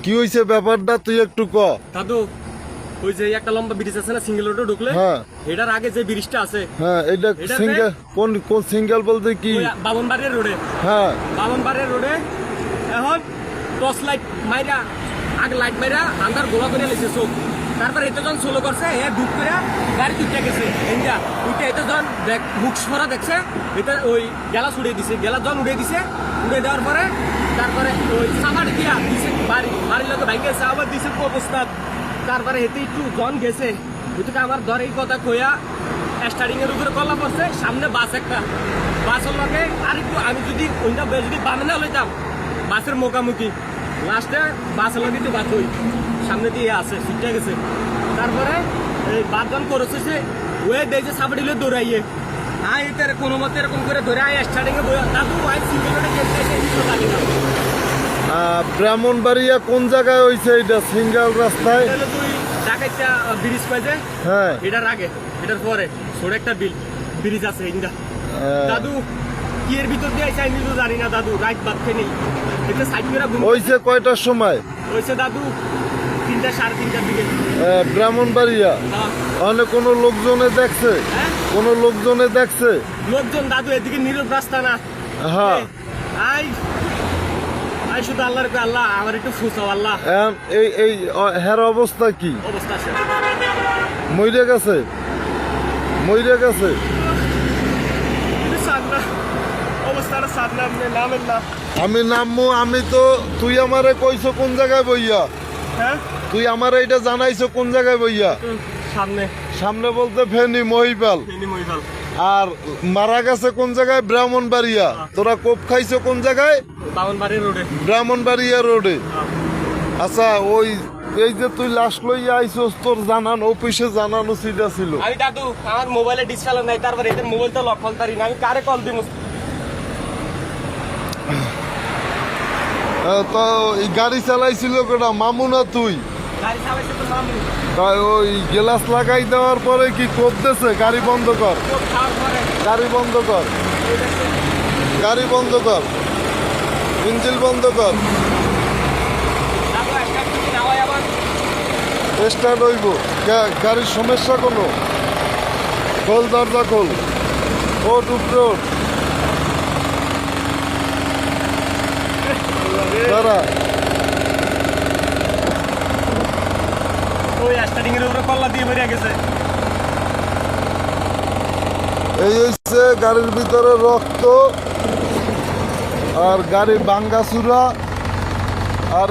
কি হইছে ব্যাপারটা তুই একটু ক। দাদু ওই যে একটা লম্বা ব্রিজ আছে না সিঙ্গেল রোডে ঢুকলে, হ্যাঁ এটার আগে যে ব্রিজটা আছে, হ্যাঁ এটা এটাতে- সিঙ্গেল কোন কোন সিঙ্গেল বলতে কি? ওই বামনবাড়ির রোডে, হ্যাঁ বামনবাড়ির রোডে এখন টর্চ লাইট মাইরা আগে লাইট মাইরা আন্ধার গোলা করে লেছে চোখ। তারপরে এত জন সোলো করছে, এ ঢুক করে গাড়ি তুইটা গেছে ইন্ডিয়া উঠে এত জন বুকস ভরা দেখছে, এটা ওই গেলাস উড়িয়ে দিছে, গেলাস জন উড়িয়ে দিছে, উড়িয়ে দেওয়ার পরে তারপরে ওই সামার দিয়া দিছে বাড়ির লোকে ভাই গেছে, আবার দিছে অবস্থা। তারপরে এতে একটু জন গেছে, ওইটুকু আমার ধরে এই কথা কইয়া স্টার্টিং এর উপরে কল্লা পড়ছে, সামনে বাস একটা, বাসের লগে আর একটু আমি যদি ওইটা যদি বামে না লইতাম বাসের মুখামুখি, লাস্টে বাসের লগে তো বাস হই সামনে দিয়ে আছে সিটটা গেছে। তারপরে এই বাদজন করেছে যে ওয়ে দেয় যে সাবডিলে দৌড়াইয়ে এটা কোনো মতে এরকম করে ধরে স্টার্টিং এ দাদু আই সিঙ্গেল রোডে গেছে জানি না। ব্রাহ্মণবাড়িয়া কোন জায়গায় হইছে এটা সিঙ্গেল রাস্তায়? তাহলে তুই ঢাকাইটা ব্রিজ পাইছে, হ্যাঁ এটার আগে এটার পরে ছোট একটা ব্রিজ আছে ইন্দা। দাদু কি এর ভিতর দিয়ে আইছে আমি তো জানি না দাদু, রাইট বাদ খেয়ে নেই এটা সাইড করে হইছে কয়টার সময়? হয়েছে দাদু 3টা 3:30টার দিকে। ব্রাহ্মণবাড়িয়া হ্যাঁ। অনেক কোনো লোকজনে দেখছে? হ্যাঁ? কোনো লোকজনে দেখছে? লোকজন দাদু এদিকে নীরব রাস্তা না, হ্যাঁ আই আই শুধু আল্লাহর কই আল্লাহ আমার একটু ফুসাও আল্লাহ। এই হের অবস্থা কি? অবস্থা আছে মইরে গেছে? মইরে গেছে? সাদনা অবস্থাটা সাদনা আপনি নামেন না। আমি নামবো, আমি তো তুই আমারে কইছো কোন জায়গায় বইয়া? হ্যাঁ তুই আমারে এটা জানাইছো কোন জায়গায় বইয়া? সামনে সামনে বলতে ফেনী মহিপাল। ফেনী মহিপাল। আর মারা গেছে কোন জায়গায়? ব্রাহ্মণবাড়িয়া। তোরা কোপ খাইছো কোন জায়গায়? বামনবাড়ির রোডে। ব্রাহ্মণবাড়িয়া রোডে। আচ্ছা ওই এই যে তুই লাশ লইয়া আইছস, তোর জানান অফিসে জানানো সিধা ছিল? আমি দাদু আমার মোবাইলে ডিসপ্লে নাই, তারপরে এদের মোবাইল তো লক খুলতারি না, আমি কারে কল দিব? তো এই গাড়ি চালাইছিল কেটা, মামু না তুই? গাড়ি চালাইছে তো মামু। তাই ওই গ্লাস লাগাই দেওয়ার পরে কি কোপ দিছে? গাড়ি বন্ধ কর, কোপ খাওয়ার পরে গাড়ি বন্ধ কর, গাড়ি বন্ধ কর, ইঞ্জিন বন্ধ কর। দাদু একটা কিছু নাওয়াই আবার স্টার্ট হইব? গাড়ির সমস্যা কোনো? খোল দরজা খোল, ওট উপরে ওঠ। দাঁড়া, ওই স্টার্টিং এর উপরে কল্লা দিয়ে বেরিয়ে গেছে। এই হচ্ছে গাড়ির ভিতরে রক্ত আর গাড়ি ভাঙ্গাচুরা। আর